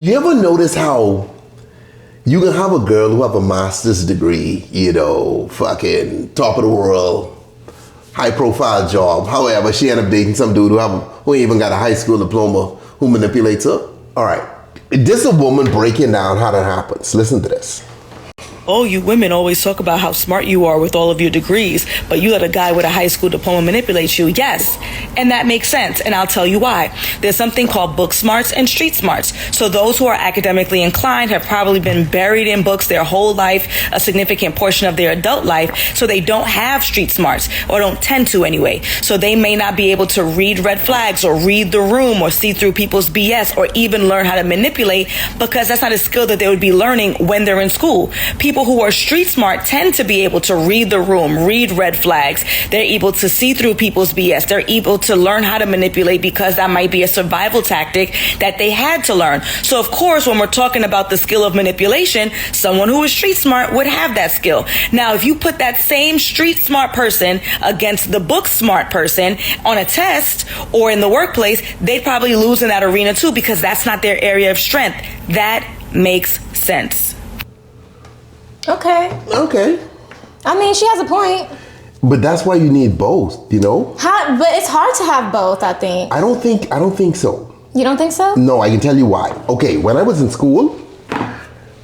You ever notice how you can have a girl who have a master's degree, fucking top of the world, high profile job, however, she end up dating some dude who ain't even got a high school diploma who manipulates her? All right, this is a woman breaking down how that happens. Listen to this. Oh, you women always talk about how smart you are with all of your degrees, but you let a guy with a high school diploma manipulate you. Yes, and that makes sense, and I'll tell you why. There's something called book smarts and street smarts. So those who are academically inclined have probably been buried in books their whole life, a significant portion of their adult life, so they don't have street smarts, or don't tend to anyway. So they may not be able to read red flags, or read the room, or see through people's BS, or even learn how to manipulate, because that's not a skill that they would be learning when they're in school. People who are street smart tend to be able to read the room, read red flags. They're able to see through people's BS. They're able to learn how to manipulate because that might be a survival tactic that they had to learn. So of course, when we're talking about the skill of manipulation, someone who is street smart would have that skill. Now, if you put that same street smart person against the book smart person on a test or in the workplace, they'd probably lose in that arena too, because that's not their area of strength. That makes sense. Okay. I mean, she has a point. But that's why you need both, But it's hard to have both, I think. I don't think so. You don't think so? No, I can tell you why. Okay, when I was in school,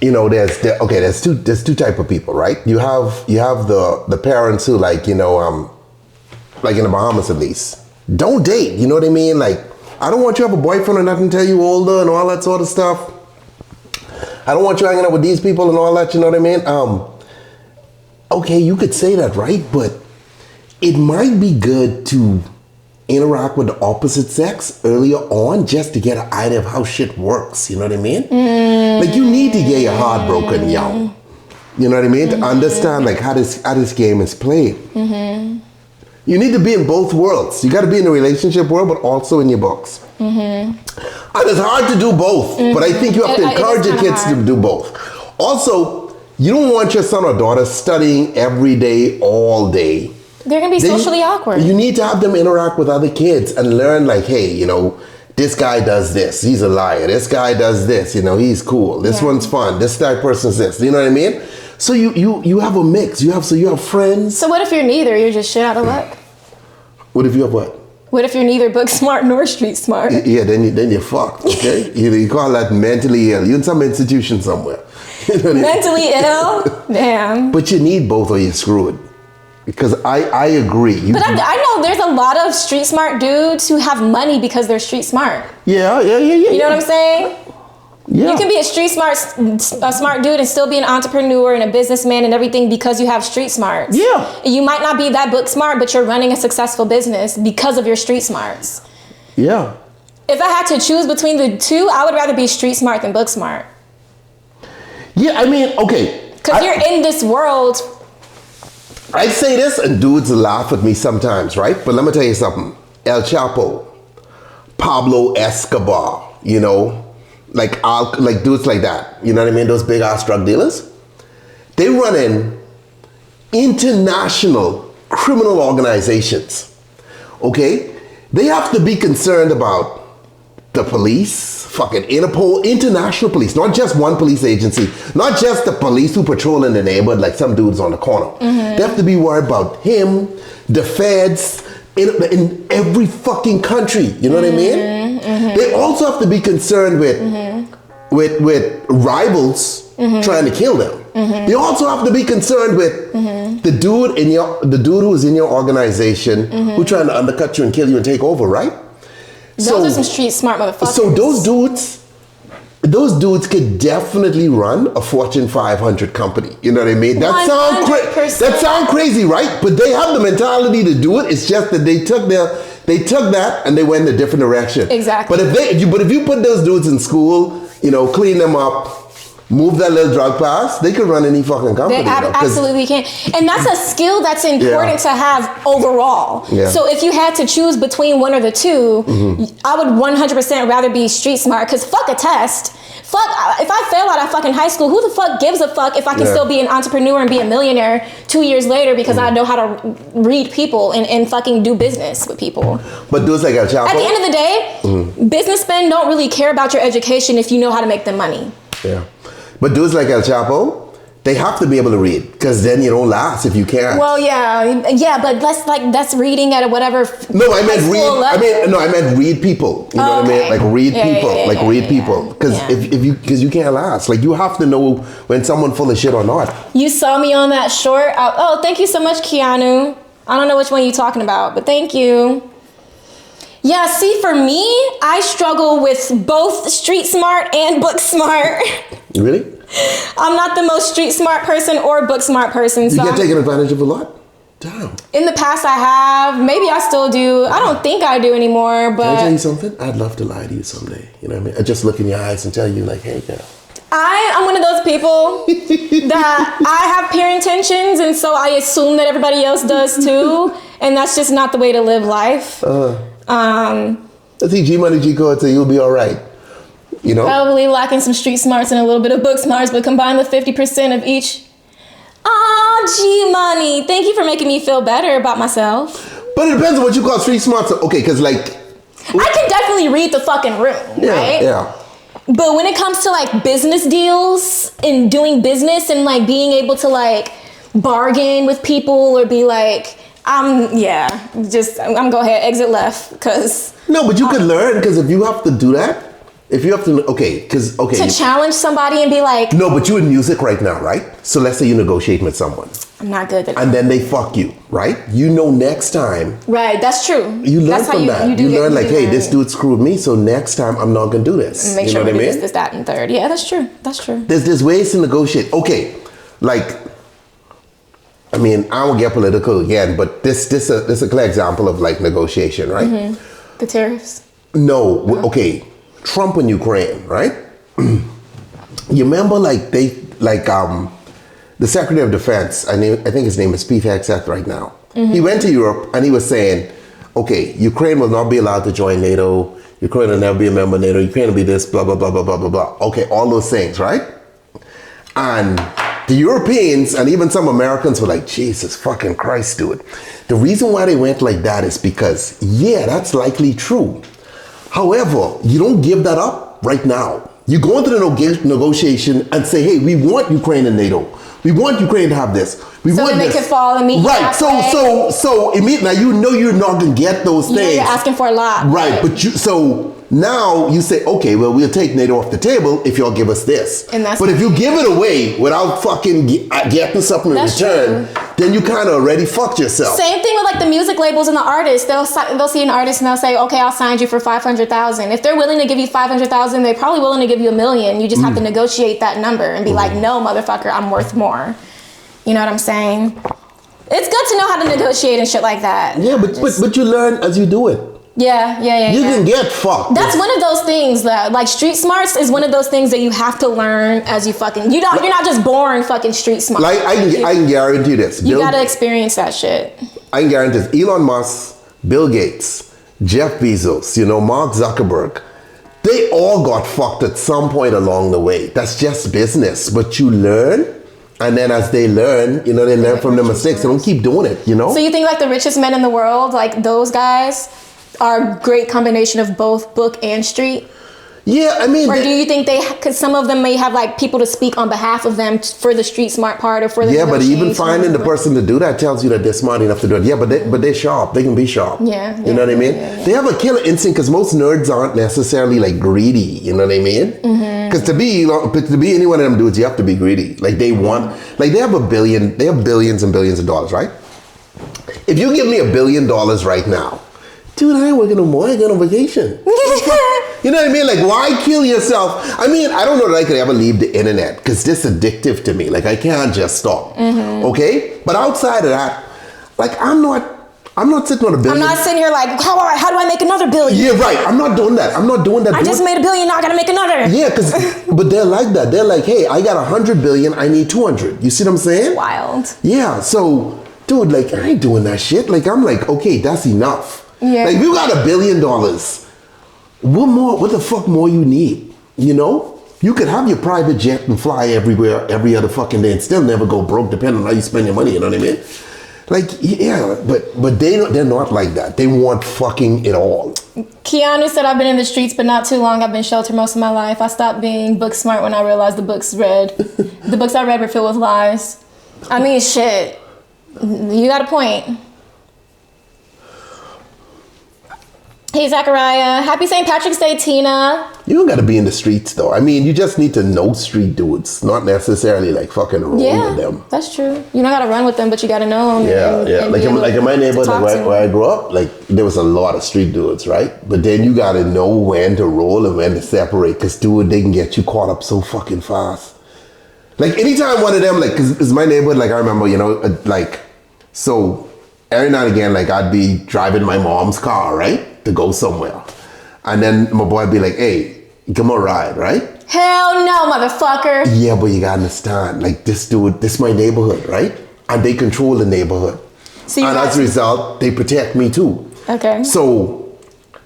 there's two type of people, right? You have the parents who like in the Bahamas at least, don't date, you know what I mean? Like, I don't want you to have a boyfriend or nothing until you older and all that sort of stuff. I don't want you hanging out with these people and all that, you know what I mean? Okay, you could say that, right? But it might be good to interact with the opposite sex earlier on just to get an idea of how shit works, you know what I mean? Like, you need to get your heart broken young. You know what I mean? To understand like how this game is played. You need to be in both worlds. You got to be in the relationship world, but also in your books. And it's hard to do both, but I think you have to encourage your kids to do both. Also, you don't want your son or daughter studying every day, all day. They're going to be socially awkward. You need to have them interact with other kids and learn like, hey, this guy does this. He's a liar. This guy does this. He's cool. This one's fun. This type person's this. You know what I mean? So you have a mix. You have friends. So what if you're neither? You're just shit out of luck. What if you have what? What if you're neither book smart nor street smart? Yeah, then you're fucked, okay? you call that mentally ill. You're in some institution somewhere. Mentally ill? Damn. But you need both or you're screwed. Because I agree. But I know there's a lot of street smart dudes who have money because they're street smart. Yeah. You know what I'm saying? Yeah. You can be a smart dude and still be an entrepreneur and a businessman and everything because you have street smarts. Yeah. You might not be that book smart, but you're running a successful business because of your street smarts. Yeah. If I had to choose between the two, I would rather be street smart than book smart. Yeah, I mean, okay. Because you're in this world. I say this and dudes laugh at me sometimes, right? But let me tell you something. El Chapo, Pablo Escobar, like dudes like that, you know what I mean? Those big ass drug dealers, they run in international criminal organizations, okay? They have to be concerned about the police, fucking Interpol, international police, not just one police agency, not just the police who patrol in the neighborhood like some dudes on the corner. They have to be worried about him, the feds, in every fucking country, you know what I mean? They also have to be concerned with rivals trying to kill them. They also have to be concerned with the dude who's in your organization who's trying to undercut you and kill you and take over, right? Those are some street smart motherfuckers. So those dudes could definitely run a Fortune 500 company. You know what I mean? That sounds crazy, right? But they have the mentality to do it. It's just that they took that and they went in a different direction. Exactly. But if you put those dudes in school, clean them up, move that little drug pass, they could run any fucking company. They absolutely can. And that's a skill that's important to have overall. Yeah. So if you had to choose between one or the two, I would 100% rather be street smart, because fuck a test. fuck, if I fail out of fucking high school, who the fuck gives a fuck if I can still be an entrepreneur and be a millionaire 2 years later because I know how to read people and fucking do business with people. But dudes like El Chapo, at the end of the day, businessmen don't really care about your education if you know how to make them money. Yeah. But dudes like El Chapo, they have to be able to read, because then you don't last if you can't. Well, yeah, but that's reading at a whatever. No, I meant read. I meant read people. You know what I mean? Like read people, read people. Because you can't last. Like you have to know when someone's full of shit or not. You saw me on that short. Oh, thank you so much, Keanu. I don't know which one you're talking about, but thank you. Yeah, see, for me, I struggle with both street smart and book smart. Really? I'm not the most street smart person or book smart person. You get taken advantage of a lot? Damn. In the past I have. Maybe I still do. I don't think I do anymore, but... Can I tell you something? I'd love to lie to you someday. You know what I mean? I just look in your eyes and tell you like, hey, girl. I'm one of those people that I have pure intentions, and so I assume that everybody else does too, and that's just not the way to live life. I think G-Money G-Code, so you'll be all right. You know? Probably lacking some street smarts and a little bit of book smarts, but combine the 50% of each. Oh, G-Money, thank you for making me feel better about myself. But it depends on what you call street smarts. Okay, because like... I can definitely read the fucking room, right? Yeah. But when it comes to like business deals and doing business and like being able to like bargain with people or be like, I'm go ahead, exit left, because... No, but you could learn, because if you have to do that, if you have to, to challenge somebody and be like... No, but you're in music right now, right? So let's say you're negotiating with someone. I'm not good at that. And then they fuck you, right? You know next time... Right, that's true. You learn from that. You learn like, hey, this dude screwed me, so next time I'm not going to do this. Make sure we do this, that, and third. Yeah, that's true. That's true. There's ways to negotiate. Okay, like... I mean, I won't get political again, but this a clear example of like negotiation, right? Mm-hmm. The tariffs? No, okay. Trump and Ukraine, right? You remember like the Secretary of Defense, I think his name is Pete Hegseth right now. Mm-hmm. He went to Europe and he was saying, okay, Ukraine will not be allowed to join NATO. Ukraine will never be a member of NATO. Ukraine will be this, blah, blah, blah, blah, blah, blah, blah. Okay, all those things, right? And the Europeans and even some Americans were like, Jesus fucking Christ, dude. The reason why they went like that is because, yeah, that's likely true. However, you don't give that up right now. You go into the negotiation and say, hey, we want Ukraine and NATO. We want Ukraine to have this. We want they this. can fall and meet you right. So immediately, now you know you're not gonna get those things. You're asking for a lot. Right. But now you say, okay, well, we'll take NATO off the table if y'all give us this. But if you give it away without fucking getting something in return, then you kind of already fucked yourself. Same thing with like the music labels and the artists. They'll see an artist and they'll say, okay, I'll sign you for $500,000. If they're willing to give you $500,000, they're probably willing to give you $1 million. You just have to negotiate that number and be like, no, motherfucker, I'm worth more. You know what I'm saying? It's good to know how to negotiate and shit like that. Yeah, but you learn as you do it. Yeah. You can get fucked. That's one of those things that, like, street smarts is one of those things that you have to learn as you fucking. You're not just born fucking street smart. Like I can guarantee this. You gotta experience that shit. I can guarantee this. Elon Musk, Bill Gates, Jeff Bezos, Mark Zuckerberg, they all got fucked at some point along the way. That's just business. But you learn. And then as they learn, they learn from their mistakes. They don't keep doing it, So you think like the richest men in the world, like those guys, are a great combination of both book and street? Yeah, I mean... Or do you think because some of them may have like people to speak on behalf of them for the street smart part or for the... Yeah, but even finding the person to do that tells you that they're smart enough to do it. Yeah, but they're sharp. They can be sharp. Yeah. You know what I mean? Yeah. They have a killer instinct because most nerds aren't necessarily like greedy. You know what I mean? Because to be any one of them dudes, you have to be greedy. Like they want... Like they have billions and billions of dollars, right? If you give me $1 billion right now, dude, I ain't working no more. I ain't going on vacation. You know what I mean? Like, why kill yourself? I mean, I don't know that I could ever leave the internet because this is addictive to me. Like, I can't just stop. Okay? But outside of that, like, I'm not sitting on $1 billion. I'm not sitting here like, how do I make another $1 billion? Yeah, right. I'm not doing that. I just made $1 billion, now I gotta make another. Yeah, but they're like that. They're like, hey, I got 100 billion, I need 200. You see what I'm saying? Wild. Yeah, so, dude, like, I ain't doing that shit. Like, I'm like, okay, that's enough. Yeah. Like, if you got $1 billion, what the fuck more you need? You could have your private jet and fly everywhere every other fucking day and still never go broke, depending on how you spend your money. You know what I mean? Like, yeah, but they're not like that. They want fucking it all. Keanu said, I've been in the streets, but not too long. I've been sheltered most of my life. I stopped being book smart when I realized the books I read were filled with lies. I mean, shit. You got a point. Hey, Zachariah. Happy St. Patrick's Day, Tina. You don't gotta be in the streets, though. I mean, you just need to know street dudes, not necessarily like fucking roll with them. That's true. You don't gotta run with them, but you gotta know them. Yeah. Like in my neighborhood, like where I grew up, like there was a lot of street dudes, right? But then you gotta know when to roll and when to separate, because dude, they can get you caught up so fucking fast. Like anytime one of them, like, cause my neighborhood, like I remember, you know, like, so every now and again, like I'd be driving my mom's car, right? To go somewhere. And then my boy would be like, hey, come on ride, right? Hell no, motherfucker. Yeah, but you gotta understand, like this dude, this is my neighborhood, right? And they control the neighborhood. And as a result, they protect me too. Okay. So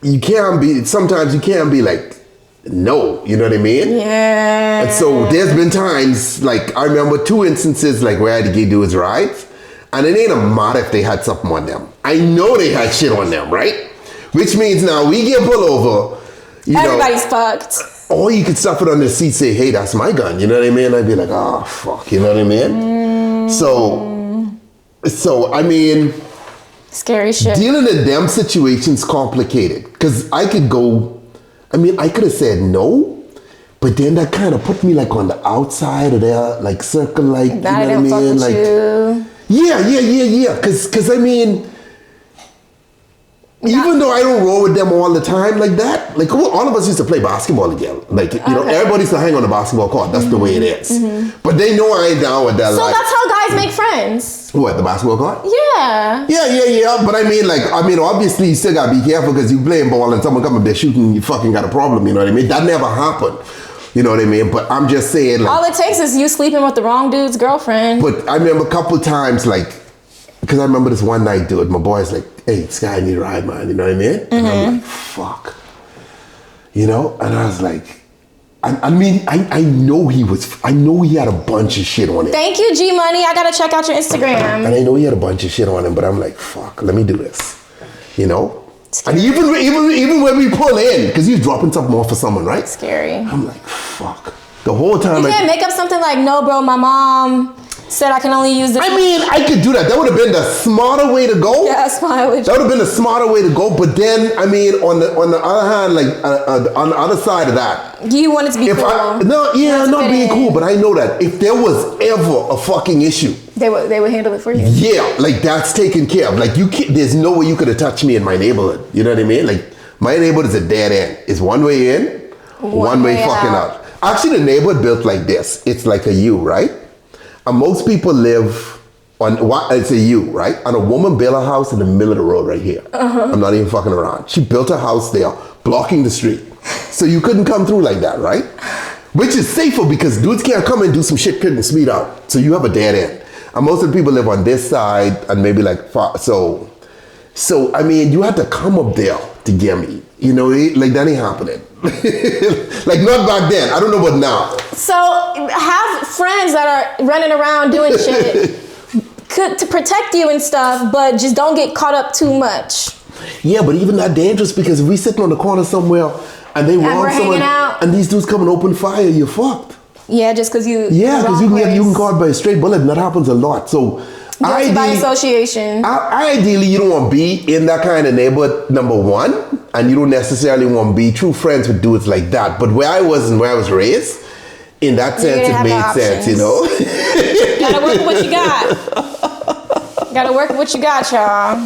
sometimes you can't be like, no, you know what I mean? Yeah. And so there's been times, like I remember 2 instances like where I had to give dudes rides, and it ain't a matter if they had something on them. I know they had shit on them, right? Which means now we get pulled over, everybody's fucked. Or you could stuff it on the seat, say, hey, that's my gun. You know what I mean? I'd be like, oh, fuck. You know what I mean? So, I mean... Scary shit. Dealing with them situations complicated. Because I could have said no, but then that kind of put me like on the outside of their like circle, like, you know what I mean? Like, yeah. Because I mean... Even though I don't roll with them all the time like that, like all of us used to play basketball together. Like, you know, everybody used to hang on the basketball court. That's the way it is. Mm-hmm. But they know I ain't down with that. So that's how guys make friends. What, the basketball court? Yeah. Yeah. But I mean, obviously you still gotta be careful because you playing ball and someone come up there shooting, you fucking got a problem, you know what I mean? That never happened. You know what I mean? But I'm just saying, like, all it takes is you sleeping with the wrong dude's girlfriend. But I remember a couple times, like, because I remember this one night, dude, my boy's like, hey, this guy need a ride, man. You know what I mean? Mm-hmm. And I'm like, fuck. You know? And I was like, I know he had a bunch of shit on him. Thank you, G Money. I gotta check out your Instagram. And I know he had a bunch of shit on him, but I'm like, fuck, let me do this. You know? And even when we pull in, because he's dropping something off for someone, right? Scary. I'm like, fuck. The whole time. You can't make up something like, no, bro, my mom said I can only use this. I mean, I could do that. That would have been the smarter way to go. Yeah, that's fine. That would have been the smarter way to go. But then, I mean, on the other hand, like on the other side of that, you want it to be cool. Not being cool. But I know that if there was ever a fucking issue, they would handle it for you. Yeah, like that's taken care of. Like there's no way you could have touched me in my neighborhood. You know what I mean? Like my neighborhood is a dead end. It's one way in, one way fucking out. Actually, the neighborhood built like this. It's like a U, right? And most people live on, it's a U, right? And a woman built a house in the middle of the road right here. Uh-huh. I'm not even fucking around. She built a house there, blocking the street. So you couldn't come through like that, right? Which is safer because dudes can't come and do some shit, couldn't speed out. So you have a dead end. And most of the people live on this side and maybe like far. So I mean, you had to come up there to get me. You know, like that ain't happening. Like not back then. I don't know about now. So have friends that are running around doing shit to protect you and stuff, but just don't get caught up too much. Yeah, but even that dangerous because if we sitting on the corner somewhere and they want someone and these dudes come and open fire, you're fucked. Yeah, just because you. Yeah, because you can caught by a straight bullet, and that happens a lot. So. Guilty by association. Ideally, you don't want to be in that kind of neighborhood, number one, and you don't necessarily want to be true friends with dudes like that. But where I was and where I was raised, in that sense, it made sense, you know? Gotta work with what you got. Gotta work with what you got, y'all.